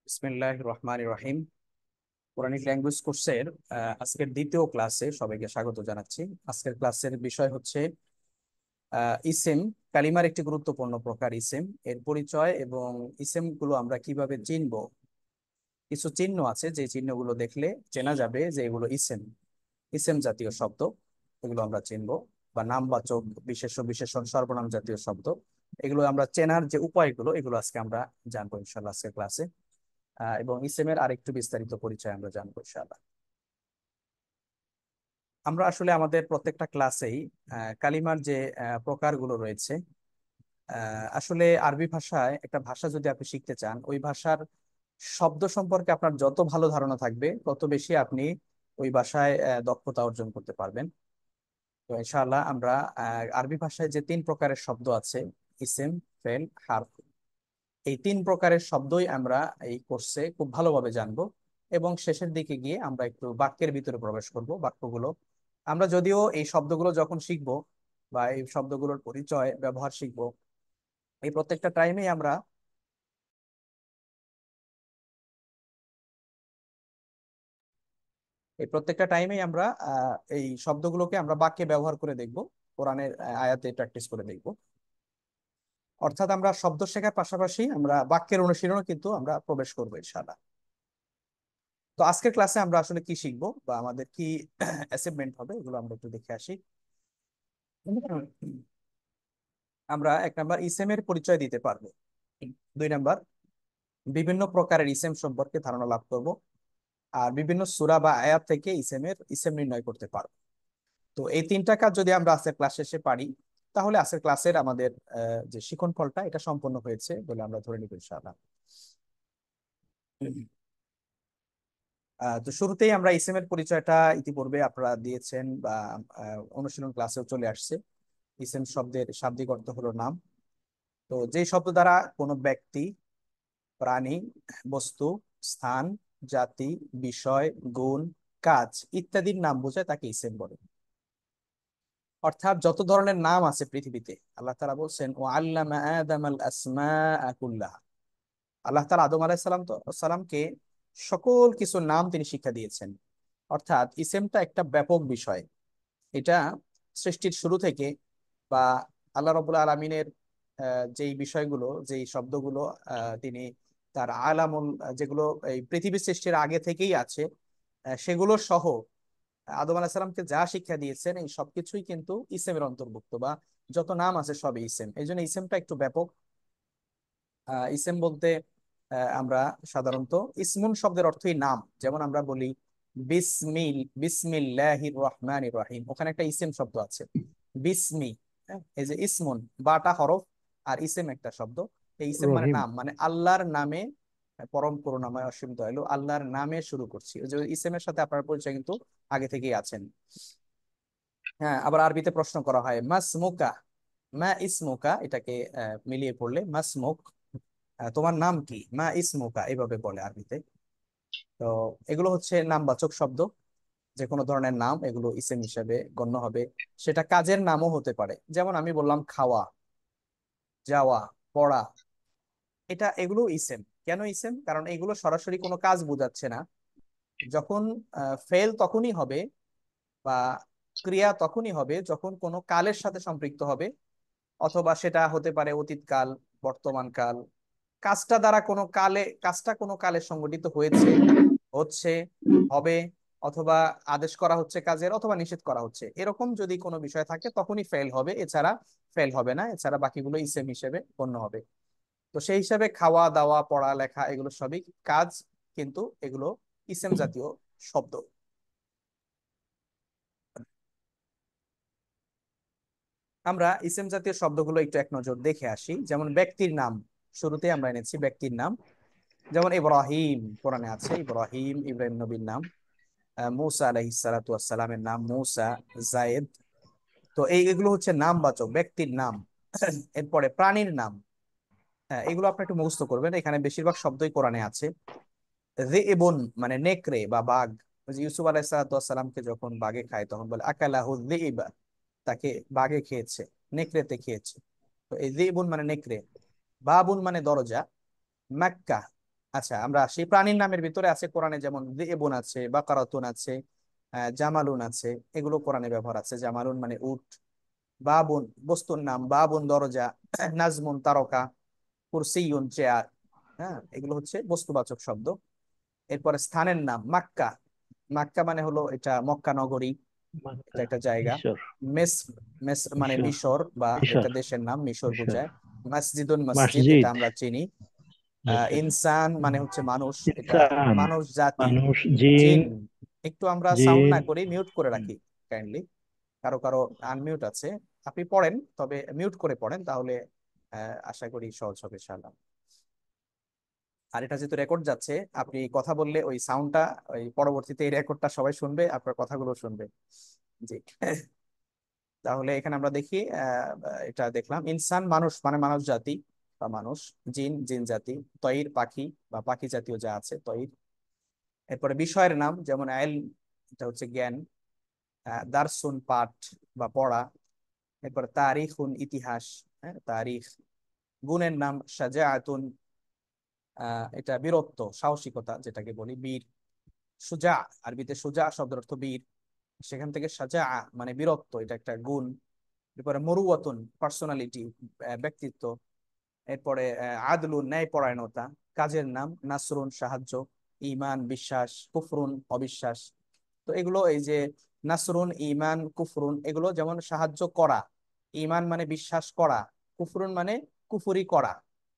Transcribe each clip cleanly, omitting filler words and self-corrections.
বিসমিল্লাহির রহমানির রহিম। Quranic language কোর্সের আজকের দ্বিতীয় ক্লাসে সবাইকে স্বাগত জানাচ্ছি। আজকের ক্লাসের বিষয় হচ্ছে ইসেম, কালিমার একটি গুরুত্বপূর্ণ প্রকার ইসেম, এর পরিচয় এবং ইসেম গুলো আমরা কিভাবে চিনব। কিছু চিহ্ন আছে যে চিহ্নগুলো দেখলে চেনা যাবে যে এগুলো ইসেম, ইসেম জাতীয় শব্দ। এগুলো আমরা চিনব, বা নামবাচক, বিশেষ্য, বিশেষণ, সর্বনাম জাতীয় শব্দ। এগুলো আমরা চেনার যে উপায়গুলো, এগুলো আজকে আমরা জানবো ইনশাল্লাহ আজকের ক্লাসে। এবং ইসেমের আরেকটু বিস্তারিত পরিচয় আমরা জানবো ইনশাআল্লাহ। আমরা আসলে আমাদের প্রত্যেকটা ক্লাসেই কালিমার যে প্রকারগুলো রয়েছে, আসলে আরবি ভাষায় একটা ভাষা যদি আপনি শিখতে চান, ওই ভাষার শব্দ সম্পর্কে আপনার যত ভালো ধারণা থাকবে তত বেশি আপনি ওই ভাষায় দক্ষতা অর্জন করতে পারবেন। তো ইনশাআল্লাহ আমরা আরবি ভাষায় যে তিন প্রকারের শব্দ আছে, ইসেম, ফেল, হারফ, এই তিন প্রকারের শব্দই আমরা এই কোর্সে খুব ভালোভাবে জানবো। এবং শেষের দিকে গিয়ে আমরা একটু বাক্যের ভিতরে প্রবেশ করব। বাক্যগুলো আমরা যদিও এই শব্দগুলো যখন শিখবো বা এই শব্দগুলোর পরিচয় ব্যবহার শিখবো, এই প্রত্যেকটা টাইমেই আমরা এই শব্দগুলোকে আমরা বাক্যে ব্যবহার করে দেখব, কোরআনের আয়াতে প্র্যাকটিস করে দেখব। অর্থাৎ আমরা শব্দ শেখার পাশাপাশি আমরা বাক্যের অনুশীলনও কিন্তু আমরা প্রবেশ করবো ইনশাআল্লাহ। তো আজকের ক্লাসে আমরা আসলে কি শিখবো বা আমাদের কি অ্যাসাইনমেন্ট হবে, এগুলো আমরা একটু দেখে আসি। আমরা এক নাম্বার ইসেমের পরিচয় দিতে পারবো। দুই নাম্বার বিভিন্ন প্রকারের ইসেম সম্পর্কে ধারণা লাভ করব। আর বিভিন্ন সূরা বা আয়াত থেকে ইসেম নির্ণয় করতে পারবো। তো এই তিনটা কাজ যদি আমরা আজকের ক্লাস শেষে পারি, তাহলে আজকের ক্লাসের আমাদের যে শিখন ফলটা এটা সম্পন্ন হয়েছে বলে আমরা ধরে নিব ইনশাআল্লাহ। তো শুরুতেই আমরা ইসেমের পরিচয়টা ইতিপূর্বে আপনারা দিয়েছেন বা অনুশীলন ক্লাসেও চলে আসছে। ইসেম শব্দের শাব্দিক অর্থ হলো নাম। তো যে শব্দ দ্বারা কোনো ব্যক্তি, প্রাণী, বস্তু, স্থান, জাতি, বিষয়, গুণ, কাজ ইত্যাদির নাম বোঝায় তাকে ইসেম বলে। অর্থাৎ যত ধরনের নাম আছে পৃথিবীতে, আল্লাহ তাআলা বলছেন ও আল্লামা আদামাল আসমাআ কুল্লাহা। আল্লাহ তাআলা আদম আলাইহিস সালামকে সকল কিছু নাম তিনি শিক্ষা দিয়েছেন। অর্থাৎ ইসেমটা একটা ব্যাপক বিষয়। এটা সৃষ্টির শুরু থেকে বা আল্লাহ রাব্বুল আলামিনের যেই বিষয়গুলো, যেই শব্দগুলো তিনি তার আলামুল, যেগুলো এই পৃথিবী সৃষ্টির আগে থেকেই আছে, সেগুলো সহ আদম আলাইহিস সালামকে যা শিক্ষা দিয়েছেন এই সবকিছুই কিন্তু ইসেমের অন্তর্ভুক্ত, বা যত নাম আছে সবই ইসেম। এই জন্য ইসেমটা একটু ব্যাপক। ইসেম বলতে আমরা সাধারণত ইসমুন শব্দের অর্থই নাম। যেমন আমরা বলি বিসমিল্লাহির রহমানির রহিম, ওখানে একটা ইসেম শব্দ আছে বিসমি। হ্যাঁ, এই যে ইসমুন, বাটা হরফ, আর ইসেম একটা শব্দ। এই ইসেম মানে রহিম। নাম, মানে আল্লাহর নামে, পরম করুণাময় অসীম দয়ালু আল্লাহর নামে শুরু করছি। ওই যে ইসেমের সাথে আপনার পরিচয় কিন্তু আগে থেকেই আছেন। হ্যাঁ, আবার আরবিতে প্রশ্ন করা হয় মাসমুকা, মা ইসমুকা, এটাকে মিলিয়ে পড়লে মাসমুক, তোমার নাম কি, মা ইসমুকা, এইভাবে বলে আরবিতে। তো এগুলো হচ্ছে নামবাচক শব্দ। যে কোনো ধরনের নাম এগুলো ইসেম হিসেবে গণ্য হবে। সেটা কাজের নামও হতে পারে, যেমন আমি বললাম খাওয়া, যাওয়া, পড়া, এগুলো ইসেম। কেন ইসেম? কারণ এগুলো সরাসরি কোনো কাজ বোঝাচ্ছে না। যখন ফেল তখনই হবে, বা ক্রিয়া তখনই হবে যখন কোনো কালের সাথে সম্পৃক্ত হবে, অথবা সেটা হতে পারে অতীত কাল, বর্তমান কাল। কাজটা কোনো কালে সংগঠিত হয়েছে, হচ্ছে, হবে, অথবা আদেশ করা হচ্ছে কাজের, অথবা নিষেধ করা হচ্ছে, এরকম যদি কোনো বিষয় থাকে তখনই ফেল হবে, এছাড়া ফেল হবে না। এছাড়া বাকিগুলো ইসেম হিসেবে গণ্য হবে। তো সেই হিসাবে খাওয়া দাওয়া পড়া লেখা এগুলো সবই কাজ, কিন্তু এগুলো ইসেম জাতীয় শব্দ। আমরা ইসেম জাতীয় শব্দগুলো একটু এক নজর দেখে আসি। যেমন ব্যক্তির নাম, শুরুতে আমরা এনেছি ব্যক্তির নাম। যেমন ইব্রাহিম, কোরআনে আছে ইব্রাহিম, ইব্রাহিম নবীর নাম। মূসা আলাইহিস সালাতু ওয়াস সালামের নাম মূসা, জায়েদ। তো এগুলো হচ্ছে নামবাচক ব্যক্তির নাম। এরপরে প্রাণীর নাম। হ্যাঁ, এগুলো আপনি একটু মুখস্থ করবেন, এখানে বেশিরভাগ শব্দই কোরআনে আছে। যিবুন মানে নেকড়ে বা বাঘ। ওই যে ইউসুফ আলাইহিস সালাতু ওয়াস সালামকে যখন বাঘে খায় তখন বলে আকালাহু যিব, তাকে বাঘে খেয়েছে, নেকড়েতে খেয়েছে। তো এই যিবুন মানে নেকড়ে। বাবুন মানে দরজা। মক্কা, আচ্ছা, আমরা সেই প্রাণীর নামের ভিতরে আছে কোরআনে, যেমন দেবুন আছে, বাকারাতুন আছে, জামালুন আছে, এগুলো কোরআনে ব্যবহার আছে। জামালুন মানে উট, বাবুন বস্তুর নাম, বাবুন দরজা, নাজমুন তারকা, কুরসিয়ুন চেয়ার। হ্যাঁ, এগুলো হচ্ছে বস্তুবাচক শব্দ। এরপরে স্থানের নাম মাক্কা, মাক্কা মানে হলো এটা মক্কা নগরী, এটা মাক্কা, একটা জায়গা। মিশর। মেস, মেস মানে মিশর। মিশর, বা মিশর। একটা দেশের নাম মিশর মিশর। বোঝায়। মসজিদুন মসজিদ, এটা মসজিদ। আমরা চিনি। মসজিদ। ইনসান মানে হুম। হচ্ছে মানুষ, এটা ইনসান। মানুষ জাতি। মানুষ। জিন। জিন, একটু আমরা সাউন্ড জিন। না করি, মিউট করে হুম। রাখি কাইন্ডলি। কারো কারো আনমিউট আছে, আপনি পড়েন, তবে মিউট করে পড়েন, তাহলে আশা করি সহজ হবে ইনশাআল্লাহ। আর এটা যেহেতু রেকর্ড যাচ্ছে, আপনি কথা বললে ওই সাউন্ডটা, ওই পরবর্তীতে এই রেকর্ডটা সবাই শুনবে, আপনার কথাগুলো শুনবে। জি। তাহলে এখানে আমরা দেখি, এটা দেখলাম ইনসান মানুষ মানে মানব জাতি বা মানুষ, জিন জিন জাতি, তয়ির পাখি বা পাখি জাতীয় যা আছে তয়ির। এরপরে বিষয়ের নাম যেমন আইল, এটা হচ্ছে জ্ঞান, দারসুন পাঠ বা পড়া। এরপরে তারিখুন ইতিহাস, হ্যাঁ তারিখ। গুণের নাম সাজাআতুন, এটা বীরত্ব সাহসিকতা যেটাকে বলি, বীর। সুজা, আরবিতে সুজা শব্দের অর্থ বীর, সেখান থেকে সাজা মানে বীরত্ব, এটা একটা গুণ। এরপরে মরুয়াতুন পার্সোনালিটি, ব্যক্তিত্ব। এরপরে আদলুন ন্যায়পরায়ণতা, কাজের নাম। নাসরুন সাহায্য, ইমান বিশ্বাস, কুফরুন অবিশ্বাস। তো এগুলো এই যে নাসরুন, ইমান, কুফরুন, এগুলো যেমন সাহায্য করা, ইমান মানে বিশ্বাস করা, কুফরুন মানে কুফরি করা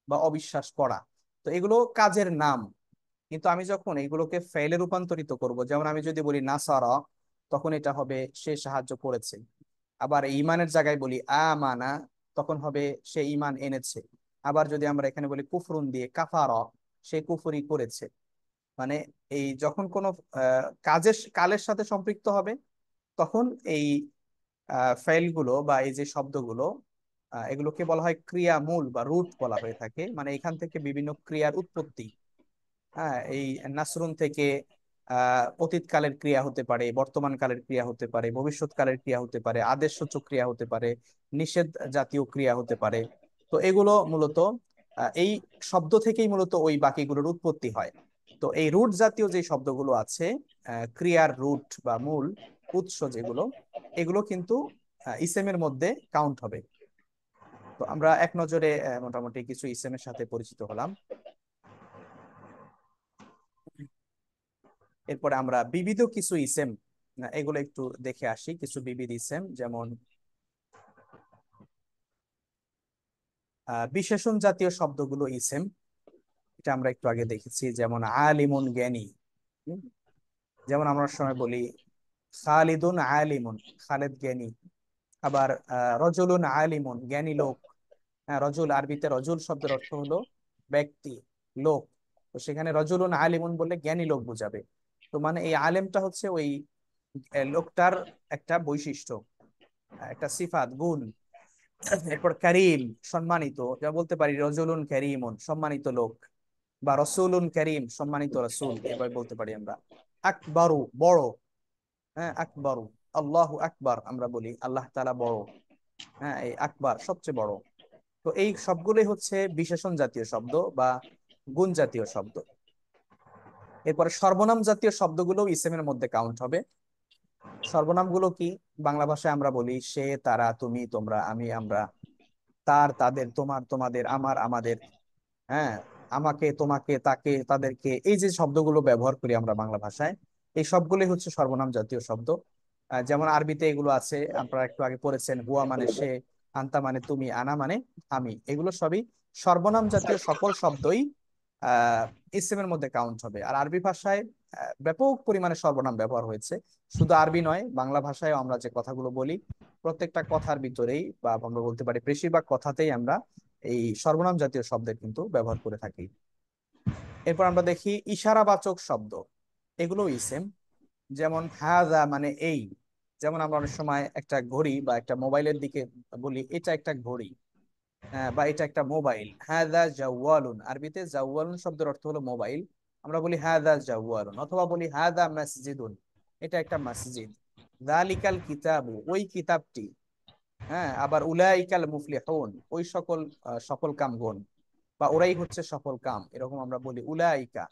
বা অবিশ্বাস করা। তো এগুলো কাজের নাম। কিন্তু আমি যখন এগুলোকে ফেলে রূপান্তরিত করব, যেমন আমি যদি বলি নাসারা, তখন এটা হবে সে সাহায্য করেছে। আবার ইমানের জায়গায় বলি আমানা, তখন হবে সে ইমান এনেছে। আবার যদি আমরা এখানে বলি কুফরুন দিয়ে কাফারা, সে কুফরি করেছে। মানে এই যখন কোনো কাজের কালের সাথে সম্পৃক্ত হবে, তখন এই ফাইল গুলো বা এই যে শব্দগুলো, এগুলোকে বলা হয় ক্রিয়ামূল বা রুট বলা হয়ে থাকে। মানে এখান থেকে বিভিন্ন ক্রিয়ার উৎপত্তি। হ্যাঁ, এই নাসরুন থেকে অতীতকালের ক্রিয়া হতে পারে, বর্তমান কালের ক্রিয়া হতে পারে, ভবিষ্যৎ কালের ক্রিয়া হতে পারে, আদেশসূচক ক্রিয়া হতে পারে, নিষেধ জাতীয় ক্রিয়া হতে পারে। তো এগুলো মূলত এই শব্দ থেকেই মূলত ওই বাকিগুলোর উৎপত্তি হয়। তো এই রুট জাতীয় যে শব্দগুলো আছে, ক্রিয়ার রুট বা মূল উৎস যেগুলো, এগুলো কিন্তু ইসেমের মধ্যে কাউন্ট হবে। তো আমরা এক নজরে মোটামুটি কিছু ইসেমের সাথে পরিচিত হলাম। এরপরে আমরা বিবিধ কিছু ইসেম, এগুলো একটু দেখে আসি। কিছু বিবিধ ইসেম যেমন বিশেষণ জাতীয় শব্দগুলো ইসেম, এটা আমরা একটু আগে দেখেছি। যেমন আলিমুন জ্ঞানী, হুম? যেমন আমরা সময় বলি খালিদুন আলিমুন, খালেদ জ্ঞানী। আবার রজুলুন আলিমুন, জ্ঞানী লোক। হ্যাঁ, রজুল, আরবিতে রজুল শব্দের অর্থ হলো ব্যক্তি, লোক। তো সেখানে রজুলুন আলিমুন বললে জ্ঞানী লোক বোঝাবে। তো মানে এই আলেমটা হচ্ছে ওই লোকটার একটা বৈশিষ্ট্য, একটা সিফাত, গুণ। এরপর করিম, সম্মানিত, যা বলতে পারি রজুলুন করিমুন, সম্মানিত লোক। বা রসুলুন করিম, সম্মানিত রসুল, এভাবে বলতে পারি আমরা। আকবরু, বড়। হ্যাঁ, আকবরু, আল্লাহু আকবার আমরা বলি, আল্লাহ তাআলা বড়। হ্যাঁ, এই আকবার সবচেয়ে বড়। তো এই সবগুলোই হচ্ছে বিশেষণ জাতীয় শব্দ বা গুণ জাতীয় শব্দ। এরপরে সর্বনাম জাতীয় শব্দগুলো ইসেমের মধ্যে কাউন্ট হবে। সর্বনামগুলো কি? বাংলা ভাষায় আমরা বলি সে, তারা, তুমি, তোমরা, আমি, আমরা, তার, তাদের, তোমার, তোমাদের, আমার, আমাদের। হ্যাঁ, আমাকে, তোমাকে, তাকে, তাদেরকে, এই যে শব্দগুলো ব্যবহার করি আমরা বাংলা ভাষায়, এই সবগুলোই হচ্ছে সর্বনাম জাতীয় শব্দ। যেমন আরবিতে এগুলো আছে, আপনারা একটু আগে পড়েছেন, হুয়া মানে সে, আন্তা মানে তুমি, আনা মানে আমি। এগুলো সবই সর্বনাম জাতীয় সকল শব্দই আহ ইসমের মধ্যে কাউন্ট হবে। আর আরবি ভাষায় ব্যাপক পরিমাণে সর্বনাম ব্যবহার হয়েছে। শুধু আরবি নয়, বাংলা ভাষায় আমরা যে কথাগুলো বলি, প্রত্যেকটা কথার ভিতরেই বা আমরা বলতে পারি বেশিরভাগ কথাতেই আমরা এই সর্বনাম জাতীয় শব্দের কিন্তু ব্যবহার করে থাকি। এরপর আমরা দেখি ইশারাবাচক শব্দ, এগুলো ইসেম। যেমন হাযা মানে এই, যেমন আমরা অনেক সময় একটা ঘড়ি বা একটা মোবাইলের দিকে বলি এটা একটা ঘড়ি, বা এটা একটা মোবাইল। হাযা জাওয়ালুন, আরবিতে জাওয়ালুন শব্দের অর্থ হলো মোবাইল। আমরা বলি হাযা জাওয়ালুন, অথবা বলি হাযা মসজিদুন, এটা একটা মসজিদ। যালিকাল কিতাবু, ওই কিতাবটি। হ্যাঁ, আবার উলাইকাল মুফলিহুন, ওই সকল সফল কামগণ। বা ওরাই হচ্ছে সফল কাম, এরকম আমরা বলি উলাইকা।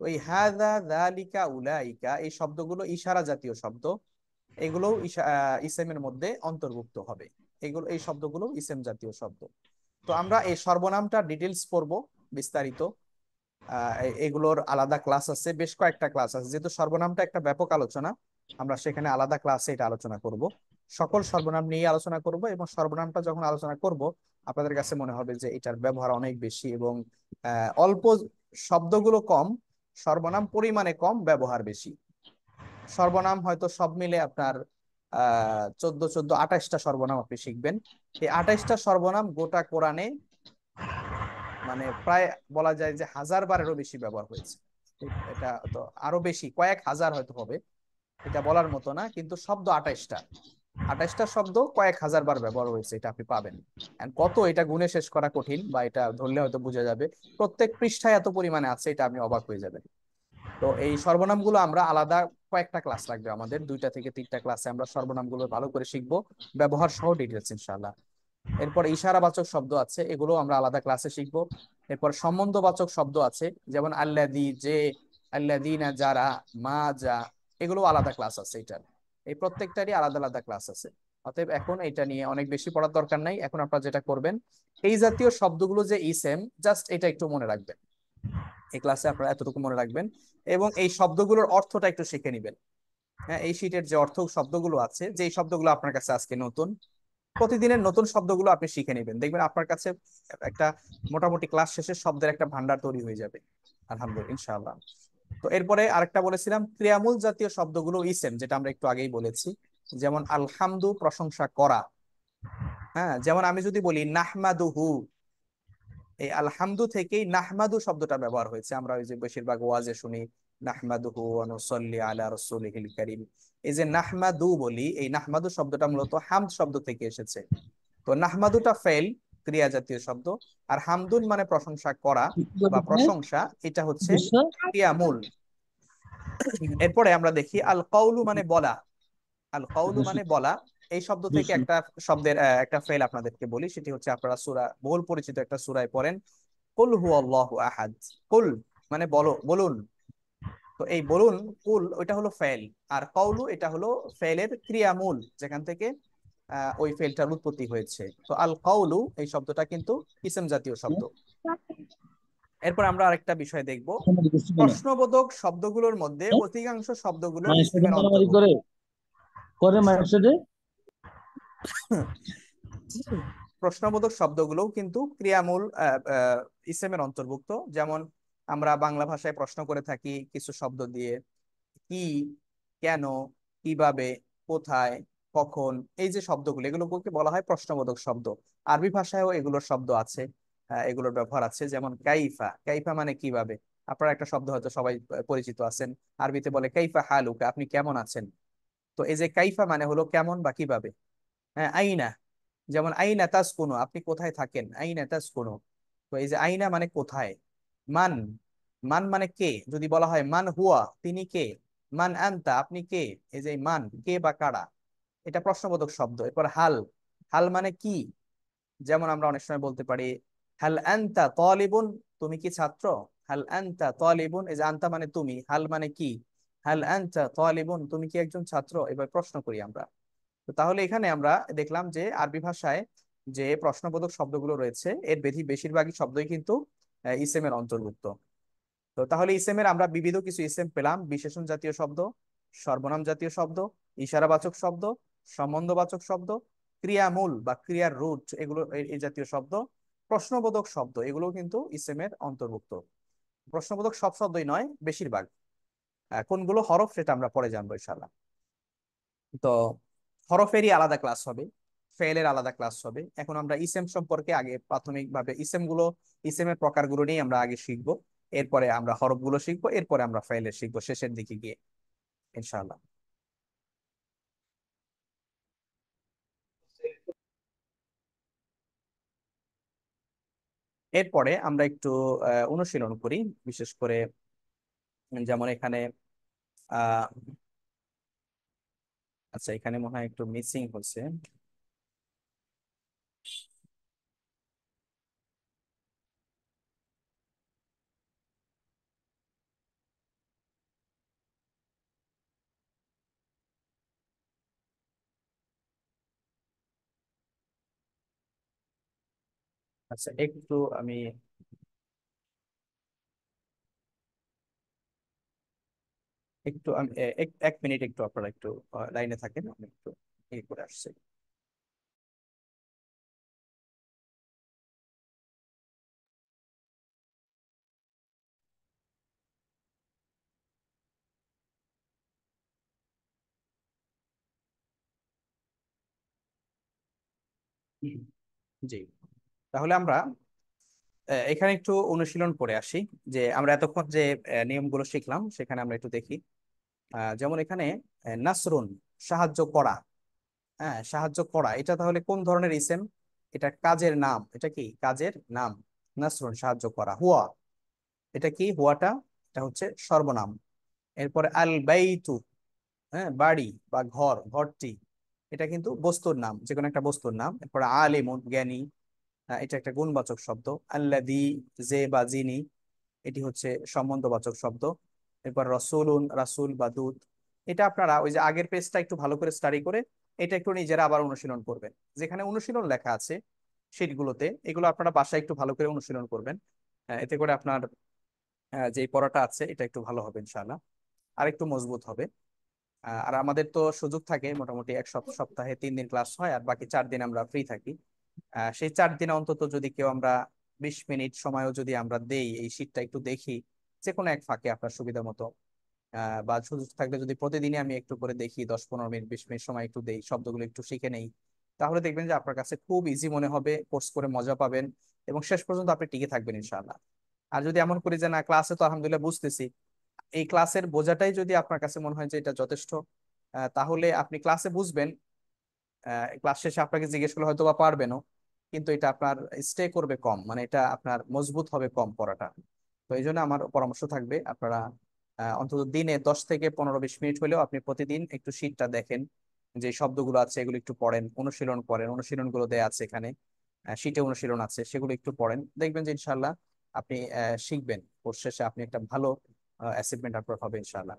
ওই হাদা যালিকা উলাইকা এই শব্দগুলো ইশারা জাতীয় শব্দ, এগুলো ইসেমের মধ্যে অন্তর্ভুক্ত হবে। এগুলো এই শব্দগুলো ইসেম জাতীয় শব্দ। তো আমরা এই সর্বনামটা ডিটেলস পড়বো বিস্তারিত। এগুলোর আলাদা ক্লাস আছে, বেশ কয়েকটা ক্লাস আছে, যেহেতু সর্বনামটা একটা ব্যাপক আলোচনা, আমরা সেখানে আলাদা ক্লাসে এটা আলোচনা করব। সকল সর্বনাম নিয়ে আলোচনা করব, এবং সর্বনামটা যখন আলোচনা করব আপনাদের কাছে মনে হবে যে এটার ব্যবহার অনেক বেশি, এবং অল্প শব্দগুলো কম, সর্বনাম পরিমাণে কম, ব্যবহার বেশি। সর্বনাম হয়তো সব মিলে আপনার 14 14 28টা সর্বনাম আপনি শিখবেন। এই 28টা সর্বনাম গোটা কোরআনে মানে প্রায় বলা যায় যে 1000 বারেরও বেশি ব্যবহার হয়েছে। এটা তো আরো বেশি, কয়েক হাজার হয়তো হবে, এটা বলার মতো না, কিন্তু শব্দ 28টা। 28টা শব্দ কয়েক হাজার বার ব্যবহার হয়েছে, এটা আপনি পাবেন। And কত, এটা গুণে শেষ করা কঠিন, বা এটা ধরলে হয়তো বোঝা যাবে। প্রত্যেক পৃষ্ঠায় এত পরিমাণে আছে, এটা আপনি অবাক হয়ে যাবেন। তো এই সর্বনামগুলো আমরা আলাদা কয়েকটা ক্লাস লাগবে আমাদের, 2টা থেকে 3টা ক্লাসে আমরা সর্বনামগুলো ভালো করে শিখবো, ব্যবহার সহ ডিটেলস ইনশাআল্লাহ। এরপর ইশারাবাচক শব্দ আছে, এগুলো আমরা আলাদা ক্লাসে শিখবো। এরপর সম্বন্ধবাচক শব্দ আছে, যেমন আল্লাযী, যে, আল্লাযীনা, যারা, মা, যা, এগুলো আলাদা ক্লাস আছে এটার। এই প্রত্যেকটারই আলাদা আলাদা ক্লাস আছে। অতএব এখন এটা নিয়ে অনেক বেশি পড়ার দরকার নাই। এখন আপনারা যেটা করবেন, এই জাতীয় শব্দগুলো যে ইসেম, জাস্ট এটা একটু মনে রাখবেন। এই ক্লাসে আপনারা এতটুকু মনে রাখবেন, এবং এই শব্দগুলোর অর্থটা একটু শিখে নিবেন। হ্যাঁ, এই শীটের যে অর্থ শব্দগুলো আছে, যে শব্দগুলো আপনার কাছে আজকে নতুন, প্রতিদিনের নতুন শব্দগুলো আপনি শিখে নেবেন, দেখবেন আপনার কাছে একটা মোটামুটি ক্লাস শেষে শব্দের একটা ভান্ডার তৈরি হয়ে যাবে, আলহামদুলিল্লাহ, ইনশাআল্লাহ। তো এরপরে আরেকটা বলেছিলাম, ক্রিয়ামূল জাতীয় শব্দগুলো ইসেম, যেটা আমরা একটু আগেই বলেছি। যেমন আলহামদু, প্রশংসা করা। হ্যাঁ, যেমন আমি যদি বলি নাহমাদুহু, এই আলহামদু থেকেই নাহমাদু শব্দটা ব্যবহার হয়েছে। আমরা ওই যে বেশিরভাগ ওয়াজে শুনি নাহমাদুহু ওয়া নুসাল্লি আলা রাসূলিহিল কারীম। এই যে নাহমাদু বলি, এই নাহমাদু শব্দটা মূলত হামদ শব্দ থেকে এসেছে। তো নাহমাদুটা ফেল, ক্রিয়া জাতীয় শব্দ। আর হামদুন মানে প্রশংসা করা বা প্রশংসা, এটা হচ্ছে বুঝছো? ক্রিয়া মূল। এরপরে আমরা দেখি আল কাউলু মানে বলা। আল কাউলু মানে বলা। এই শব্দ থেকে বুঝছো? একটা শব্দের একটা ফেল আপনাদেরকে বলি, সেটি হচ্ছে আপনারা সূরা, বহুল পরিচিত একটা সূরায় পড়েন, কুল হুয়াল্লাহু আহাদ। কুল মানে বলো, বলুন। তো এই বলুন, কুল, ওইটা হলো ফেল। আর কাউলু এটা হলো ফেলের ক্রিয়ামূল, যেখান থেকে ওই ফেলটার উৎপত্তি হয়েছে। তো আল কাউলু এই শব্দটা কিন্তু ইসম জাতীয় শব্দ। এরপর আমরা আরেকটা বিষয় দেখব, মারামারি করছো কেন? প্রশ্নবোধক শব্দগুলোর মধ্যে হ্যাঁ? অধিকাংশ শব্দগুলো মায়ের সাথে ইসমের মারামারি অন্তর্ভুক্ত। করে করে মায়ের সাথে। প্রশ্নবোধক শব্দগুলোও কিন্তু ক্রিয়ামূল ইসমের অন্তর্ভুক্ত। যেমন আমরা বাংলা ভাষায় প্রশ্ন করে থাকি কিছু শব্দ দিয়ে, কি, কেন, কিভাবে, কোথায়, কখন, এই যে শব্দগুলো, এগুলোকে বলা হয় প্রশ্নবোধক শব্দ। আরবি ভাষায়ও এগুলোর শব্দ আছে, এগুলোর ব্যবহার আছে। যেমন কাইফা, কাইফা মানে কিভাবে। আপনারা একটা শব্দ হয়তো সবাই পরিচিত আছেন, আরবিতে বলে কাইফা হালুকা, আপনি কেমন আছেন। তো এই যে কাইফা মানে হলো কেমন বা কিভাবে। হ্যাঁ, আইনা, যেমন আইনা তাসকুনু, আপনি কোথায় থাকেন, আইনা তাসকুনু। তো এই যে আইনা মানে কোথায়। মান, মান মানে কে, যদি বলা হয় মান হুয়া, তিনি কে। মান আনতা, আপনি কে। এই যে মান, কে বা কারা, এটা প্রশ্নবোধক শব্দ। এরপর হাল, হাল মানে কি। যেমন আমরা অনেক সময় বলতে পারি হাল আনতা তালিবুন, তুমি কি ছাত্র। হাল আনতা তালিবুন, এই যে আনতা মানে তুমি, হাল মানে কি। হাল আনতা তালিবুন, তুমি কি একজন ছাত্র, এবার প্রশ্ন করি আমরা। তো তাহলে এখানে আমরা দেখলাম যে আরবি ভাষায় যে প্রশ্নবোধক শব্দগুলো রয়েছে, এর বেশিরভাগই শব্দই কিন্তু ইসেমের অন্তর্ভুক্ত। তো তাহলে ইসেমের আমরা বিবিধ কিছু ইসেম পেলাম, বিশেষণ জাতীয় শব্দ, সর্বনাম জাতীয় শব্দ, ইশারাবাচক শব্দ, সম্বন্ধবাচক শব্দ, ক্রিয়ামূল বা ক্রিয়ার রুট, এগুলো এই জাতীয় শব্দ, প্রশ্নবোধক শব্দ, এগুলো কিন্তু ইসেমের অন্তর্ভুক্ত। প্রশ্নবোধক সব শব্দই নয়, বেশিরভাগ। কোনগুলো হরফ সেটা আমরা পরে জানবো ইনশাআল্লাহ। তো হরফেরই আলাদা ক্লাস হবে, ফেলের আলাদা ক্লাস হবে। এখন আমরা ইসেম সম্পর্কে আগে প্রাথমিকভাবে ইসেমের প্রকারগুলো নিয়ে আমরা আগে শিখবো। এরপরে আমরা হরফগুলো শিখবো, এরপরে আমরা ফেলের শিখবো শেষের দিকে গিয়ে, ইনশাআল্লাহ। এরপরে আমরা একটু অনুশীলন করি, বিশেষ করে যেমন এখানে আহ আচ্ছা, এখানে মনে হয় একটু মিসিং হচ্ছে। আচ্ছা, একটু আমি একটু আমি এক মিনিট একটু আপনারা একটু লাইনে থাকেন, আমি একটু করে আসছি। জি, তাহলে আমরা এখানে একটু অনুশীলন করে আসি। যে আমরা এতক্ষণ যে নিয়মগুলো শিখলাম সেখানে আমরা একটু দেখি। যেমন এখানে নাসরুন, সাহায্য করা। হ্যাঁ, সাহায্য করা, এটা তাহলে কোন ধরনের ইসেম? এটা কাজের নাম। এটা কি কাজের নাম? নাসরুন, সাহায্য করা। হুয়া, এটা কি? হুয়াটা এটা হচ্ছে সর্বনাম। এরপরে আল বাইতু, হ্যাঁ, বাড়ি বা ঘর, ঘরটি, এটা কিন্তু বস্তুর নাম, যে কোনো একটা বস্তুর নাম। এরপরে আলিমুন, জ্ঞানী, এটা একটা গুণবাচক শব্দ। আল্লাযী, যে বা যিনি, এটি হচ্ছে সম্বন্ধবাচক শব্দ। এরপর রসুলুন, রাসূল বা দূত। এটা আপনারা ওই যে আগের পেজটা একটু ভালো করে স্টাডি করে এটা একটু নিজেরা আবার অনুশীলন করবেন। যেখানে অনুশীলন লেখা আছে শীটগুলোতে, এগুলো আপনারা বাসায় একটু ভালো করে অনুশীলন করবেন। এতে করে আপনার যে পড়াটা আছে এটা একটু ভালো হবে ইনশাআল্লাহ, আর একটু মজবুত হবে। আর আমাদের তো সুযোগ থাকে মোটামুটি এক সপ্তাহে 3 দিন ক্লাস হয়, আর বাকি 4 দিন আমরা ফ্রি থাকি। সেই 4 দিনে অন্তত যদি কেউ আমরা 20 মিনিট সময়ও যদি আমরা দেই, এই শীটটা একটু দেখি যে কোনো এক ফাঁকে আপনার সুবিধা মতো, বা সুযোগ থাকলে যদি প্রতিদিনই আমি একটু করে দেখি, 10-15 মিনিট 20 মিনিট সময় একটু দেই, শব্দগুলো একটু শিখে নেই, তাহলে দেখবেন যে আপনার কাছে খুব ইজি মনে হবে, কোর্স করে মজা পাবেন এবং শেষ পর্যন্ত আপনি টিকে থাকবেন ইনশাআল্লাহ। আর যদি এমন করি যে না, ক্লাসে তো আলহামদুলিল্লাহ বুঝতেছি, এই ক্লাসের বোঝাটাই যদি আপনার কাছে মনে হয় যে এটা যথেষ্ট, তাহলে আপনি ক্লাসে বুঝবেন, ক্লাস শেষে আপনাকে জিজ্ঞেস করলে হয়তো বা পারবেনও, কিন্তু এটা আপনার স্টে করবে কম, মানে এটা আপনার মজবুত হবে কম পড়াটা। তো এই জন্য আমার পরামর্শ থাকবে আপনারা অন্তত দিনে 10 থেকে 15-20 মিনিট হলেও আপনি প্রতিদিন একটু শীটটা দেখেন, যে শব্দগুলো আছে এগুলো একটু পড়েন, অনুশীলন করেন, অনুশীলনগুলো দেয়া আছে এখানে, শীটে অনুশীলন আছে, সেগুলো একটু পড়েন, দেখবেন যে ইনশাল্লাহ আপনি শিখবেন। কোর্স শেষে আপনি একটা ভালো অ্যাচিভমেন্ট আপনার হবে ইনশাল্লাহ।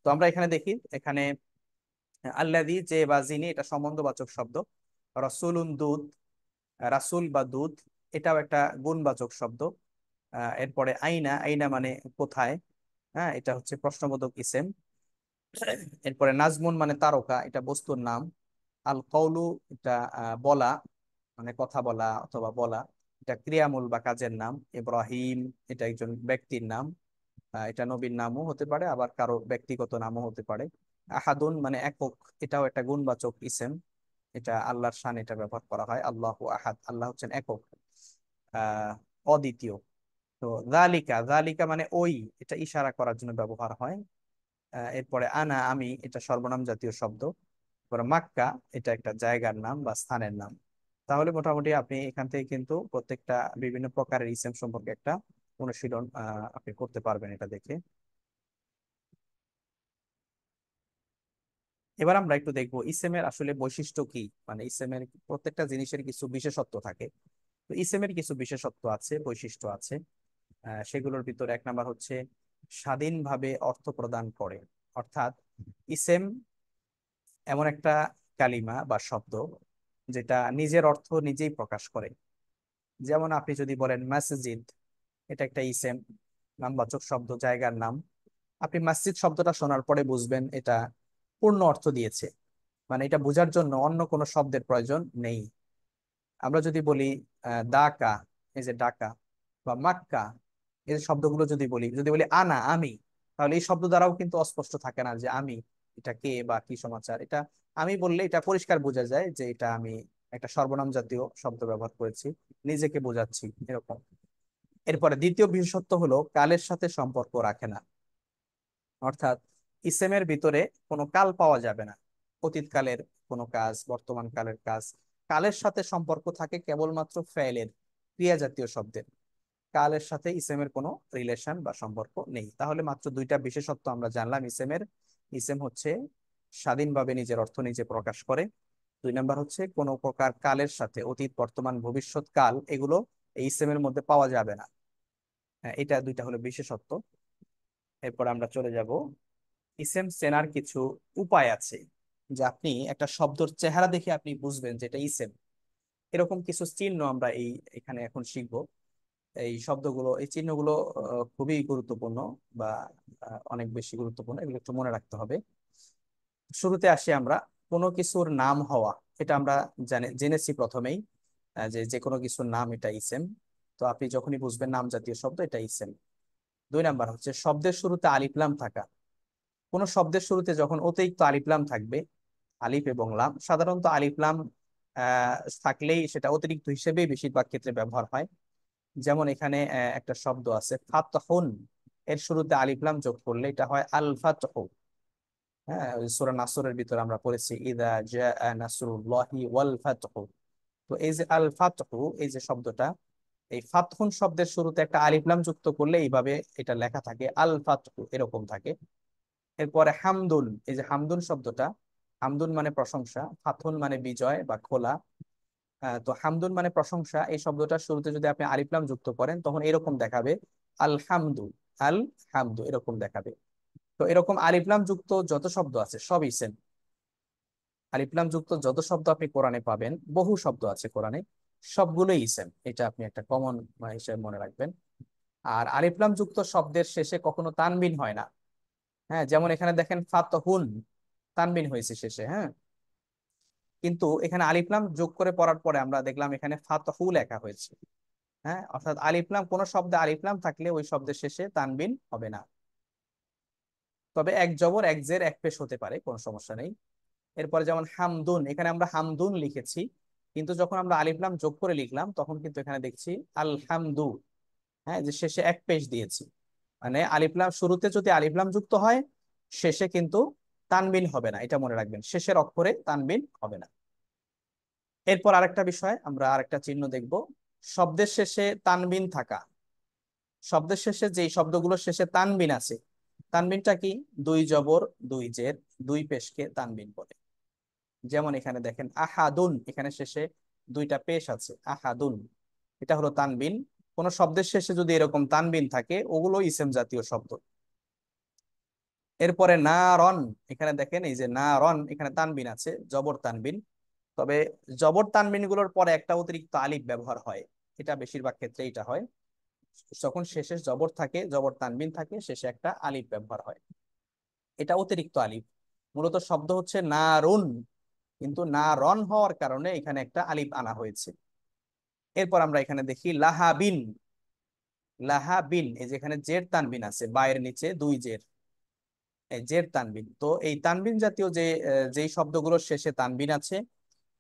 তো আমরা এখানে দেখি, এখানে আল্লাযী, যে বা যিনি, এটা সম্বন্ধবাচক শব্দ। রাসূলুন, দূত, রাসূল বা দূত, এটাও একটা গুণবাচক শব্দ। এরপরে আইনা, আইনা মানে কোথায়, হ্যাঁ, এটা হচ্ছে প্রশ্নবোধক ইসেম। এরপরে নাজমুন মানে তারকা, এটা বস্তুর নাম। আল কওলু, এটা বলা, মানে কথা বলা অথবা বলা, এটা ক্রিয়ামূল বা কাজের নাম। ইব্রাহিম, এটা একজন ব্যক্তির নাম, এটা নবীর নামও হতে পারে, আবার কারো ব্যক্তিগত নামও হতে পারে। আহাদুন মানে একক, এটাও একটা গুণবাচক ইসেম, এটা আল্লাহর শান, এটা ব্যবহার করা হয়। আল্লাহু আহাদ, আল্লাহ হচ্ছেন একক, আহ অদ্বিতীয়। তো যালিকা, যালিকা মানে ওই, এটা ইশারা করার জন্য ব্যবহার হয়। এরপরে আনা, আমি, এটা সর্বনাম জাতীয় শব্দ। এরপরে মাক্কা, এটা একটা জায়গার নাম বা স্থানের নাম। তাহলে মোটামুটি আপনি এখান থেকে কিন্তু প্রত্যেকটা বিভিন্ন প্রকারের ইসেম সম্পর্কে একটা অনুশীলন আপনি করতে পারবেন এটা দেখে। এবার আমরা একটু দেখবো ইসেমের আসলে বৈশিষ্ট্য কি, মানে ইসেমের প্রত্যেকটা জিনিসের কিছু বিশেষত্ব থাকে। তো ইসেমের কিছু বিশেষত্ব আছে, বৈশিষ্ট্য আছে। সেগুলোর ভিতরে 1 নাম্বার হচ্ছে স্বাধীনভাবে অর্থ প্রদান করে। অর্থাৎ ইসেম এমন একটা কালিমা বা শব্দ যেটা নিজের অর্থ নিজেই প্রকাশ করে। যেমন আপনি যদি বলেন মসজিদ, এটা একটা ইসেম, নামবাচক শব্দ, জায়গার নাম। আপনি মসজিদ শব্দটা শোনার পরে বুঝবেন এটা পূর্ণ অর্থ দিয়েছে, মানে এটা বোঝার জন্য অন্য কোনো শব্দের প্রয়োজন নেই। আমরা যদি বলি দাকা, এই যে ডাকা, বা মাক্কা, এই যে শব্দগুলো যদি বলি, যদি বলি আনা, আমি, তাহলে এই শব্দ দ্বারাও কিন্তু অস্পষ্ট থাকে না যে আমি, এটা কে বা কি সমাচার। এটা আমি বললে এটা পরিষ্কার বোঝা যায় যে এটা আমি একটা সর্বনাম জাতীয় শব্দ ব্যবহার করেছি, নিজেকে বোঝাচ্ছি এরকম। এরপরে দ্বিতীয় বিশেষত্ব হলো কালের সাথে সম্পর্ক রাখে না। অর্থাৎ ইসেমের ভিতরে কোনো কাল পাওয়া যাবে না। অতীত কালের কোনো কাজ, বর্তমান কালের কাজ, কালের সাথে সম্পর্ক থাকে কেবলমাত্র ফেলের, ক্রিয়া জাতীয় শব্দের। কালের সাথে ইসেমের কোনো রিলেশন বা সম্পর্ক নেই। তাহলে মাত্র 2টা বিশেষত্ব আমরা জানলাম ইসেমের। ইসেম হচ্ছে স্বাধীনভাবে নিজের অর্থ নিজে প্রকাশ করে। 2 নাম্বার হচ্ছে কোনো প্রকার কালের সাথে, অতীত, বর্তমান, ভবিষ্যৎ কাল, এগুলো এই ইসেমের মধ্যে পাওয়া যাবে না। হ্যাঁ, এটা 2টা হলো বিশেষত্ব। এরপর আমরা চলে যাব, ইসেম চেনার কিছু উপায় আছে, যে আপনি একটা শব্দের চেহারা দেখে আপনি বুঝবেন যে এটা ইসেম। এরকম কিছু চিহ্ন আমরা এখানে এখন শিখবো। এই শব্দগুলো, এই চিহ্নগুলো খুবই গুরুত্বপূর্ণ বা অনেক বেশি গুরুত্বপূর্ণ, এগুলো একটু মনে রাখতে হবে। শুরুতে আসি আমরা, কোনো কিছুর নাম হওয়া, এটা আমরা জেনেছি প্রথমেই, যে যে কোনো কিছুর নাম এটা ইসেম। তো আপনি যখনই বুঝবেন নাম জাতীয় শব্দ, এটা ইসেম। 2 নাম্বার হচ্ছে শব্দের শুরুতে আলিফ লাম থাকা। কোন শব্দের শুরুতে যখন অতিরিক্ত আলিফ লাম থাকবে, আলিফ এবং লাম, সাধারণত আলিফ লাম আহ থাকলেই সেটা অতিরিক্ত হিসেবেই বেশিরভাগ ক্ষেত্রে ব্যবহার হয়। যেমন এখানে একটা শব্দ আছে ফাতহুন, এর শুরুতে আলিফ লাম যোগ করলে এটা হয় আল ফাতহু। হ্যাঁ, ওই সূরা নাসরের ভিতরে আমরা পড়েছি ইদা জাআ নাসরুল্লাহি ওয়াল ফাতহু। তো এই যে আল ফাতহু, এই যে শব্দটা, এই ফাতহুন শব্দের শুরুতে একটা আলিফ লাম যুক্ত করলে এইভাবে এটা লেখা থাকে আল ফাতহু, এরকম থাকে। এরপরে হামদুন, এই যে হামদুন শব্দটা, হামদুন মানে প্রশংসা, ফাতহুন মানে বিজয় বা খোলা। তো হামদুন মানে প্রশংসা, এই শব্দটার শুরুতে যদি আপনি আলিফ লাম যুক্ত করেন তখন এরকম দেখাবে আল হামদু, আল হামদু এরকম দেখাবে। তো এরকম আলিফ লাম যুক্ত যত শব্দ আছে সবই সেম। আলিফ লাম যুক্ত যত শব্দ আপনি কোরআনে পাবেন, বহু শব্দ আছে কোরআনে, সবগুলোই সেম। এটা আপনি একটা কমন হিসেবে মনে রাখবেন। আর আলিফ লাম যুক্ত শব্দের শেষে কখনো তানবিন হয় না। হ্যাঁ, যেমন এখানে দেখেন ফাতহুন, তানবিন হয়েছে শেষে, হ্যাঁ। কিন্তু এখানে আলিফ লাম যোগ করে পড়ার পরে আমরা দেখলাম এখানে ফাতহু লেখা হয়েছে। হ্যাঁ, অর্থাৎ আলিফ লাম, কোন শব্দে আলিফ লাম থাকলে ওই শব্দের শেষে তানবিন হবে না। তবে এক জবর এক জের এক পেশ হতে পারে, কোনো সমস্যা নেই। এরপরে যেমন হামদুন, এখানে আমরা হামদুন লিখেছি, কিন্তু যখন আমরা আলিফ লাম যোগ করে লিখলাম তখন কিন্তু এখানে দেখছি আলহামদু। হ্যাঁ, যে শেষে এক পেশ দিয়েছি, মানে আলিফ লাম শুরুতে যদি আলিফ লাম যুক্ত হয়, শেষে কিন্তু তানবিন হবে না, এটা মনে রাখবেন, শেষের অক্ষরে তানবিন হবে না। এরপর আরেকটা বিষয়, আমরা আরেকটা চিহ্ন দেখব, শব্দের শেষে তানবিন থাকা। শব্দের শেষে যেই শব্দগুলোর শেষে তানবিন আছে, তানবিনটা কি? 2 জবর 2 জের 2 পেশকে তানবিন বলে। যেমন এখানে দেখেন আহাদুন, এখানে শেষে 2টা পেশ আছে, আহাদুন, এটা হলো তানবিন। কোন শব্দের শেষে যদি এরকম তানবিন থাকে, ওগুলো ইসেম জাতীয় শব্দ। এরপরে নারন, এখানে দেখেন এই যে নারন, এখানে তানবিন আছে, জবর তানবিন। তবে জবর তানবিন গুলোর পরে একটা অতিরিক্ত আলিফ ব্যবহার হয়, এটা বেশিরভাগ ক্ষেত্রে এটা হয়, যখন শেষে জবর থাকে, জবর তানবিন থাকে, শেষে একটা আলিফ ব্যবহার হয়, এটা অতিরিক্ত আলিফ। মূলত শব্দ হচ্ছে নারুন, কিন্তু না রন হওয়ার কারণে এখানে একটা আলিফ আনা হয়েছে। এরপর আমরা এখানে দেখি লাহাবিন। লাহাবিন, এই যে এখানে জের তানবিন আছে, বায়ের নিচে 2 জের, এই জের তানবিন। তো এই তানবিন জাতীয় যেই শব্দগুলোর শেষে তানবিন আছে,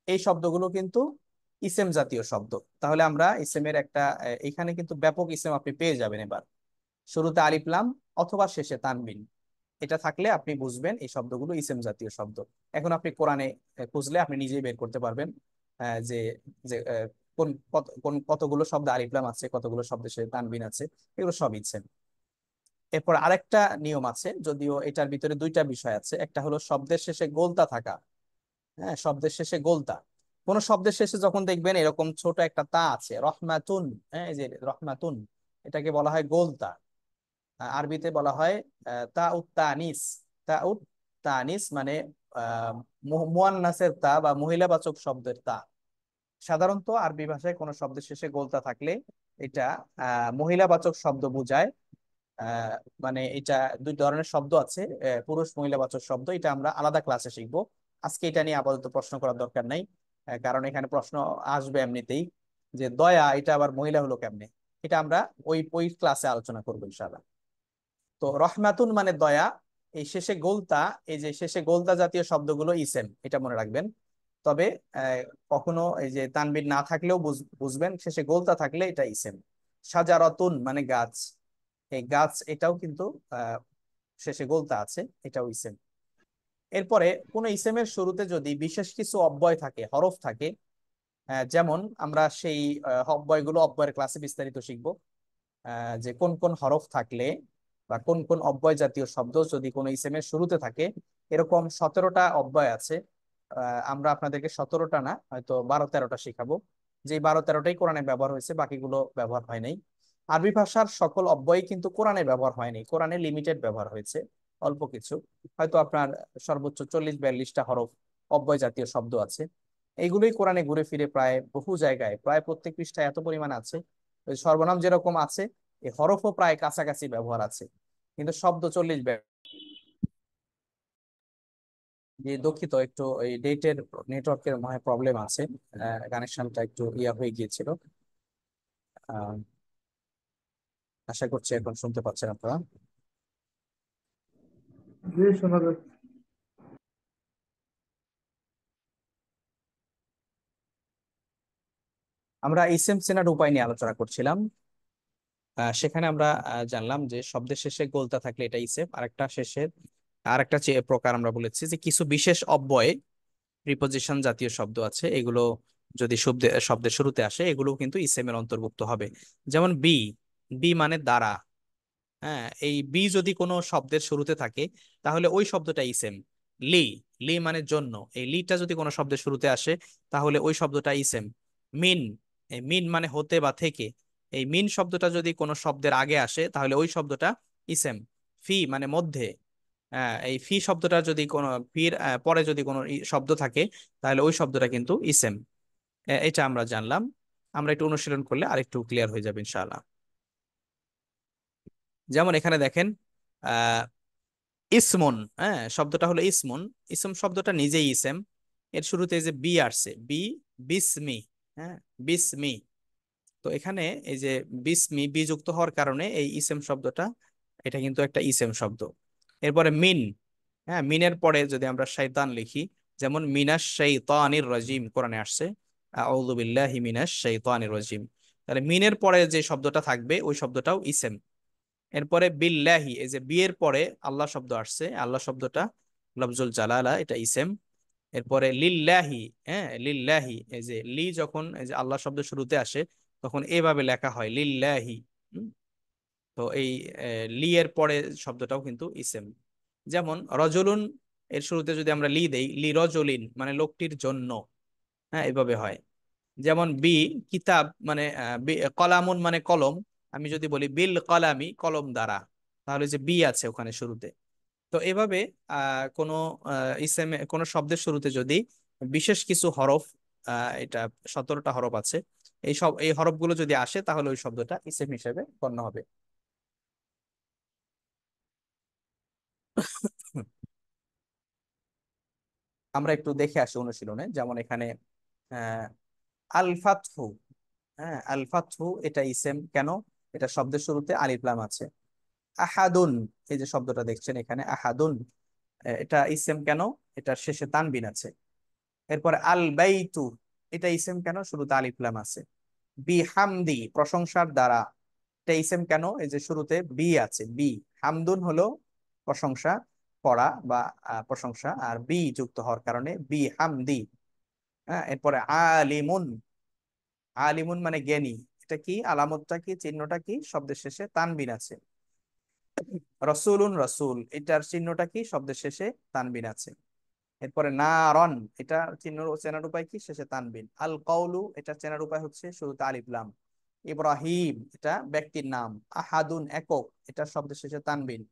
এই শব্দগুলো কিন্তু ইসেম জাতীয় শব্দ। তাহলে আমরা ইসেমের একটা এখানে কিন্তু ব্যাপক ইসেম আপনি পেয়ে যাবেন এবার, শুরুতে আলিফ লাম অথবা শেষে তানবিন, এটা থাকলে আপনি বুঝবেন এই শব্দগুলো ইসেম জাতীয় শব্দ। এখন আপনি কোরআনে খুঁজলে আপনি নিজেই বের করতে পারবেন যে যে কোন কতগুলো শব্দ আলিফ লাম আছে, কতগুলো শব্দের শেষে তানবিন আছে, এগুলো সব ইসেম। এরপর আরেকটা নিয়ম আছে, যদিও এটার ভিতরে 2টা বিষয় আছে। একটা হলো শব্দের শেষে গোলতা থাকা। হ্যাঁ, শব্দের শেষে গোলতা, কোন শব্দের শেষে যখন দেখবেন এরকম ছোট একটা তা আছে, রহমাতুন, হ্যাঁ এই যে রহমাতুন, এটাকে বলা হয় গোলতা। আরবিতে বলা হয় তা উত্তানিস। তা উত্তানিস মানে মুয়ান্নাসের তা বা মহিলাবাচক শব্দের তা। সাধারণত আরবি ভাষায় কোন শব্দের শেষে গোলতা থাকলে এটা মহিলাবাচক শব্দ বোঝায়। আহ, মানে এটা 2 ধরনের শব্দ আছে, পুরুষ মহিলাবাচক শব্দ, এটা আমরা আলাদা ক্লাসে শিখবো। আজকে এটা নিয়ে আপাতত প্রশ্ন করার দরকার নাই, কারণ এখানে প্রশ্ন আসবে এমনিতেই, যে দয়া এটা আবার মহিলা হলো কেমনে, এটা আমরা ওই ক্লাসে আলোচনা করবো ইনশাআল্লাহ। তো রহমাতুন মানে দয়া, এই শেষে গোলতা, এই যে শেষে গোলতা জাতীয় শব্দগুলো ইসেম, এটা মনে রাখবেন। তবে আহ, কখনো এই যে তানবির না থাকলেও বুঝবেন, শেষে গোলতা থাকলে এটা ইসেম। সাজারাতুন মানে গাছ, এই গাছ এটাও কিন্তু আহ শেষে গোলতা আছে, এটাও ইসেম। এরপরে কোন ইসেমের শুরুতে যদি বিশেষ কিছু অব্যয় থাকে, হরফ থাকে, যেমন আমরা সেই অব্যয়গুলো অব্যয়ের ক্লাসে বিস্তারিত শিখবো, যে কোন কোন হরফ থাকলে বা কোন কোন অব্যয় জাতীয় শব্দ যদি কোনো ইসেমের শুরুতে থাকে। এরকম 17টা অব্যয় আছে। আমরা আপনাদেরকে 17টা না, হয়তো 12-13টা শিখাবো, যে 12-13টাই কোরআনে ব্যবহার হয়েছে, বাকিগুলো ব্যবহার হয় নাই। আরবি ভাষার সকল অব্যয় কিন্তু কোরআনে ব্যবহার হয়নি, কোরআনে লিমিটেড ব্যবহার হয়েছে, অল্প কিছু। হয়তো আপনার সর্বোচ্চ 40-42টা হরফ অব্যয় জাতীয় শব্দ আছে। এইগুলোই কোরআনে ঘুরে ফিরে প্রায় বহু জায়গায়, প্রায় প্রত্যেক পৃষ্ঠায় এত পরিমাণ আছে। ওই সর্বনাম যেরকম আছে, এই হরফও প্রায় কাছাকাছি ব্যবহার আছে, কিন্তু শব্দ 40। যে দুঃখিত, একটু এই ডেটের নেটওয়ার্কের মনে প্রবলেম আছে, কানেকশনটা একটু ইয়া হয়ে গিয়েছিল। আহ, আশা করছি এখন শুনতে পাচ্ছেন আপনারা। জি, শোনা যাচ্ছে। আমরা ইসেম চেনার উপায় নিয়ে আলোচনা করছিলাম। সেখানে আমরা জানলাম যে শব্দের শেষে গোলতা থাকলে এটা ইসেম। আরেকটা শেষের আরেকটা প্রকার আমরা বলেছি যে কিছু বিশেষ অব্যয়, প্রিপোজিশন জাতীয় শব্দ আছে, এগুলো যদি শব্দের শুরুতে আসে এগুলো কিন্তু ইসেমের অন্তর্ভুক্ত হবে। যেমন বি, বি মানে দ্বারা। হ্যাঁ, এই বি যদি কোনো শব্দের শুরুতে থাকে তাহলে ওই শব্দটা ইসেম। লি, লি মানে জন্য, এই লিটা যদি কোনো শব্দের শুরুতে আসে তাহলে ওই শব্দটা ইসেম। মিন, এই মিন মানে হতে বা থেকে, এই মিন শব্দটা যদি কোনো শব্দের আগে আসে তাহলে ওই শব্দটা ইসেম। ফি মানে মধ্যে, এই ফি শব্দটা যদি কোনো ফির পরে যদি কোনো শব্দ থাকে তাহলে ওই শব্দটা কিন্তু ইসেম। এটা আমরা জানলাম। আমরা একটু অনুশীলন করলে আরেকটু ক্লিয়ার হয়ে যাবে ইনশাআল্লাহ। যেমন এখানে দেখেন, আহ ইসমুন, হ্যাঁ শব্দটা হলো ইসমুন। ইসম শব্দটা নিজেই ইসেম। এর শুরুতে এই যে বি আসছে, বি, বিসমি। হ্যাঁ, বিসমি। তো এখানে এই যে বিসমি, বি যুক্ত হওয়ার কারণে এই ইসেম শব্দটা, এটা কিন্তু একটা ইসেম শব্দ। এরপরে মিন, হ্যাঁ মিনের পরে যদি আমরা শয়তান লিখি, যেমন মিনাশ শাইতানির রাজিম কোরআনে আসছে, আউযু বিল্লাহি মিনাশ শাইতানির রাজিম, তাহলে মিনের পরে যে শব্দটা থাকবে ওই শব্দটাও ইসেম। এরপরে বিল্লাহি, এই যে বিয়ের পরে আল্লাহ শব্দ আসছে, আল্লাহ শব্দটা লফজুল জালালা, এটা ইসেম। এরপরে লিল্লাহি, হ্যাঁ লিল্লাহি, এই যে লি যখন এই যে আল্লাহ শব্দ শুরুতে আসে তখন এভাবে লেখা হয় লিল্লাহি। হুম, তো এই লি এর পরে শব্দটাও কিন্তু ইসেম। যেমন রজুলুন, এর শুরুতে যদি আমরা লি দেই, লি রজুলিন মানে লোকটির জন্য। হ্যাঁ এভাবে হয়। যেমন বি, কিতাব মানে কলামুন মানে কলম, আমি যদি বলি বিল কলামি কলম দ্বারা, তাহলে যে বি আছে ওখানে শুরুতে। তো এভাবে কোনো ইসেমে কোনো শব্দের শুরুতে যদি বিশেষ কিছু হরফ, এটা 17টা হরফ আছে, এই হরফগুলো যদি আসে তাহলে ওই শব্দটা ইসেম হিসেবে গণ্য হবে। আমরা একটু দেখে আসি অনুশীলনে। যেমন এখানে আহ আল ফাতহু, হ্যাঁ আল ফাতহু এটা ইসেম কেন? এটা শব্দের শুরুতে আলিফ লাম আছে। আহাদুন, এই যে শব্দটা দেখছেন এখানে আহাদুন, এটা ইসেম কেন? এটার শেষে তানবিন আছে। এরপরে আল বাইতু, এটা ইসেম কেন? শুরুতে আলিফ লাম আছে। বিহামদি প্রশংসার দ্বারা, এটা ইসেম কেন? এই যে শুরুতে বি আছে, বি। হামদুন হলো প্রশংসা করা বা প্রশংসা, আর বি যুক্ত হওয়ার কারণে বি হামদি। হ্যাঁ, এরপরে আলিমুন, আলিমুন মানে জ্ঞানী, এটা কি আলামতটা কি চিহ্নটা কি? শব্দের শেষে তানবিন আছে। রসুলুন রসুল, এটার চিহ্নটা কি? শব্দের শেষে তানবিন আছে। এরপরে নারন, এটা চিহ্ন চেনার উপায় কি? শেষে তানবিন। আল কওলু, এটা চেনার উপায় হচ্ছে শুরুতে আলিফ লাম। ইব্রাহিম, এটা ব্যক্তির নাম। আহাদুন একক, এটা শব্দের শেষে তানবিন।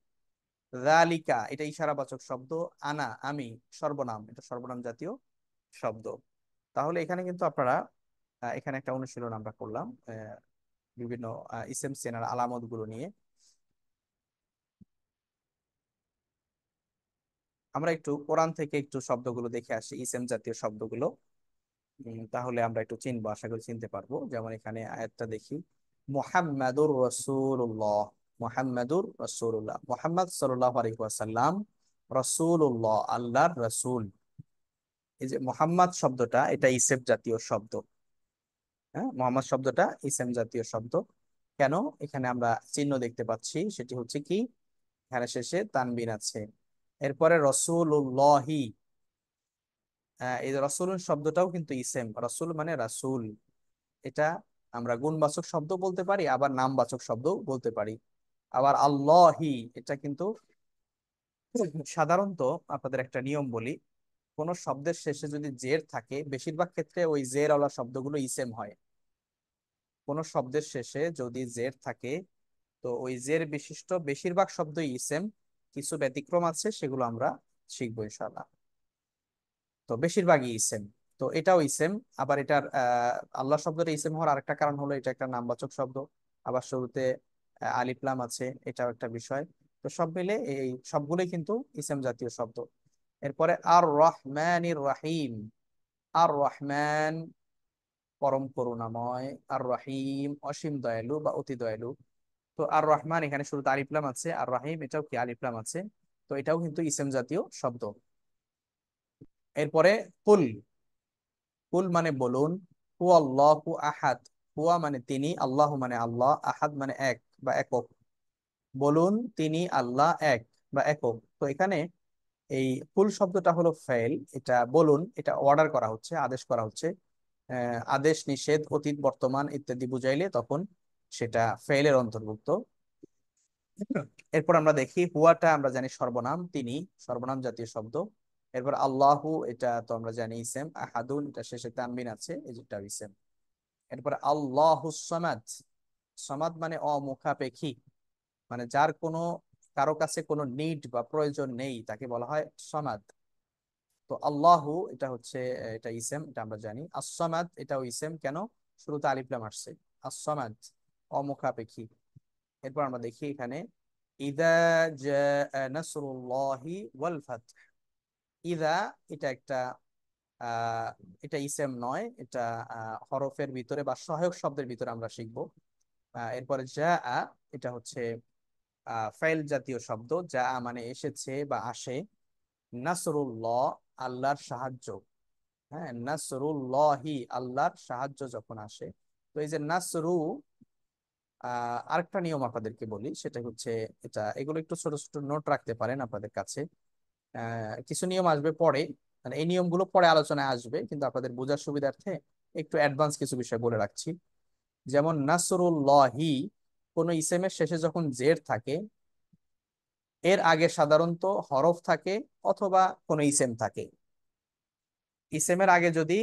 যালিকা, এটা ইশারাবাচক শব্দ। আনা আমি, সর্বনাম, এটা সর্বনাম জাতীয় শব্দ। তাহলে এখানে কিন্তু আপনারা এখানে একটা অনুশীলন আমরা করলাম বিভিন্ন ইসেম চেনার আলামত গুলো নিয়ে। আমরা একটু কোরআন থেকে একটু শব্দগুলো দেখে আসি, ইসেম জাতীয় শব্দগুলো। তাহলে আমরা একটু চিনবো, আশা করি চিনতে পারবো। যেমন এখানে আয়াতটা দেখি, মুহাম্মাদুর রাসূলুল্লাহ। মুহাম্মাদুর রাসূলুল্লাহ, মুহাম্মদ সাল্লাল্লাহু আলাইহি ওয়াসাল্লাম, রাসূলুল্লাহ আল্লাহর রাসূল। এই যে মুহাম্মদ শব্দটা এটা ইসেম জাতীয় শব্দ। হ্যাঁ, মুহাম্মদ শব্দটা ইসেম জাতীয় শব্দ কেন? এখানে আমরা চিহ্ন দেখতে পাচ্ছি, সেটি হচ্ছে কি, এখানে শেষে তানবিন আছে। এরপরে রসুল্লাহি, এই রসুল শব্দটাও কিন্তু ইসেম, রসুল মানে রাসূল। এটা আমরা গুণবাচক শব্দ বলতে পারি, আবার নামবাচক শব্দ বলতে পারি। আবার আল্লাহি, এটা কিন্তু সাধারণত আপনাদের একটা নিয়ম বলি, কোন শব্দের শেষে যদি জের থাকে বেশিরভাগ ক্ষেত্রে ওই জের ওয়ালা শব্দগুলো ইসেম হয়। কোন শব্দের শেষে যদি জের থাকে তো ওই জের বিশিষ্ট বেশিরভাগ শব্দই ইসেম। কিছু ব্যতিক্রম আছে, সেগুলো আমরা শিখবো ইনশাআল্লাহ। তো বেশিরভাগই ইসেম। তো এটাও ইসেম। আবার এটার আল্লাহ শব্দটা ইসেম হওয়ার আরেকটা কারণ হলো এটা একটা নামবাচক শব্দ। আবার শুরুতে আলিফ লাম আছে, এটাও একটা বিষয়। তো সব মিলে এই সবগুলোই কিন্তু ইসেম জাতীয় শব্দ। এরপরে আর রহমানির রাহিম। আর রহমান পরম করুণাময়, আর রহিম অসীম দয়ালু বা অতি দয়ালু। তো আর রহমান এখানে শুরুতে আলিফ লাম আছে, আর রাহিম এটাও কি আলিফ লাম আছে। তো এটাও কিন্তু ইসেম জাতীয় শব্দ। এরপরে কুল। কুল মানে বলুন। হু আল্লাহু আহাদ। হুয়া মানে তিনি, আল্লাহ মানে আল্লাহ, আহাদ মানে এক বা একক। বলুন তিনি আল্লাহ এক বা একক। তো এখানে এই কুল শব্দটা হলো ফেল। এটা বলুন, এটা অর্ডার করা হচ্ছে, আদেশ করা হচ্ছে। আদেশ নিষেধ অতীত বর্তমান ইত্যাদি বুঝাইলে তখন সেটা ফেলের অন্তর্ভুক্ত। এরপর আমরা দেখি হুয়াটা আমরা জানি সর্বনাম, তিনি সর্বনাম জাতীয় শব্দ। এরপর আল্লাহু এটা তো আমরা জানি ইসেম। আহাদুন এটা শেষে তানবিন আছে, এই যেটা ইসেম। এরপর আল্লাহুস সামাদ। সামাদ মানে অমুখাপেক্ষী, মানে যার কোনো কারো কাছে কোনো নিড বা প্রয়োজন নেই তাকে বলা হয় সামাদ। তো আল্লাহু এটা হচ্ছে এটা ইসেম, এটা আমরা জানি। আস-সামাদ এটাও ইসেম, কেন? শুরুতে আলিফ লাম আসছে। আস-সামাদ অমুখাপেক্ষী। এরপর আমরা দেখি এখানে ইদা জাআ নাসরুল্লাহি ওয়াল ফাতহ। ইদা এটা একটা আহ এটা ইসেম নয়, এটা হরফের ভিতরে বা সহায়ক শব্দের ভিতরে আমরা শিখবো। এরপরে জাআ এটা হচ্ছে ফাইল জাতীয় শব্দ। জাআ মানে এসেছে বা আসে। নাসরুল্লাহ আল্লাহর সাহায্য। হ্যাঁ, নাসরুল্লাহি আল্লাহর সাহায্য যখন আসে। তো এই যে নাসরু, আরেকটা নিয়ম আপনাদেরকে বলি, সেটা হচ্ছে এটা, এগুলো একটু ছোট ছোট নোট রাখতে পারেন আপনাদের কাছে। কিছু নিয়ম আসবে পরে, মানে এই নিয়মগুলো পরে আলোচনায় আসবে, কিন্তু আপনাদের বোঝার সুবিধার্থে একটু অ্যাডভান্স কিছু বিষয় বলে রাখছি। যেমন নাসরুল্লাহি, কোন ইসেমের শেষে যখন জের থাকে, এর আগে সাধারণত হরফ থাকে অথবা কোনো ইসেম থাকে। ইসেমের আগে যদি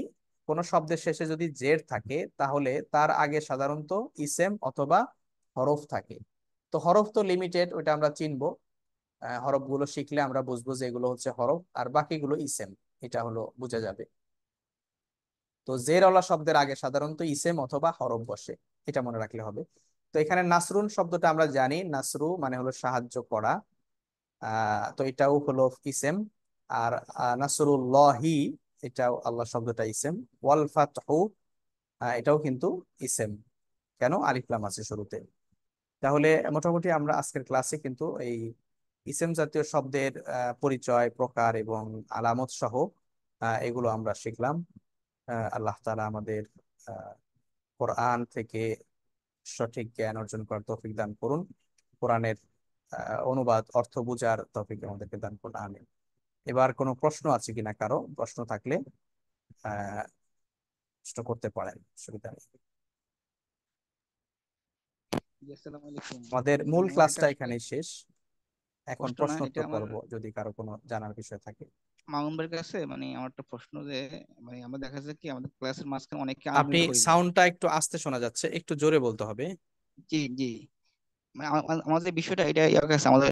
কোনো শব্দের শেষে যদি জের থাকে তাহলে তার আগে সাধারণত ইসেম অথবা হরফ থাকে। তো হরফ তো লিমিটেড, ওটা আমরা চিনবো। হরফগুলো শিখলে আমরা বুঝবো যে এগুলো হচ্ছে হরফ আর বাকিগুলো ইসেম, এটা হলো বোঝা যাবে। তো জেরওয়ালা শব্দের আগে সাধারণত ইসেম অথবা হরফ বসে, এটা মনে রাখলে হবে। তো এখানে নাসরুন শব্দটা আমরা জানি, নাসরু মানে হলো সাহায্য করা। তো এটাও হলো ইসেম। আর নাসরুল্লাহি এটাও আল্লাহ শব্দটা ইসেম। ওয়াল ফাতহু এটাও কিন্তু ইসেম, কেন? আলিফ লাম আছে শুরুতে। তাহলে মোটামুটি আমরা আজকের ক্লাসে কিন্তু এই ইসেম জাতীয় শব্দের পরিচয়, প্রকার এবং আলামত সহ এগুলো আমরা শিখলাম। আল্লাহ তাআলা আমাদের আহ, কোরআন থেকে সঠিক জ্ঞান অর্জন করার তৌফিক দান করুন। কোরআনের অনুবাদ অর্থ বুঝার তৌফিক আমাদেরকে দান করুন, আমিন। এবার কোনো প্রশ্ন আছে কিনা, কারো প্রশ্ন থাকলে আহ প্রশ্ন করতে পারেন, অসুবিধা নেই। জি, আসসালামু আলাইকুম। আমাদের মূল মানে আমার এটা ক্লাসটা আসলে এখানেই শেষ। এখন প্রশ্ন না, এটা প্রশ্নোত্তর আমার পর্ব, যদি কারো কোনো জানার বিষয় থাকে। মামুন ভাইয়ের কাছে। মানে আমার একটা প্রশ্ন যে, মানে আমরা দেখা যায় কি আমাদের ক্লাসের মাঝখানে অনেকে আপনি আনমিউট হয়ে যায়। সাউন্ডটা একটু আস্তে শোনা যাচ্ছে, একটু জোরে বলতে হবে। জি জি। মানে আমার যে বিষয়টা এটা ইয়া কাছে আমাদের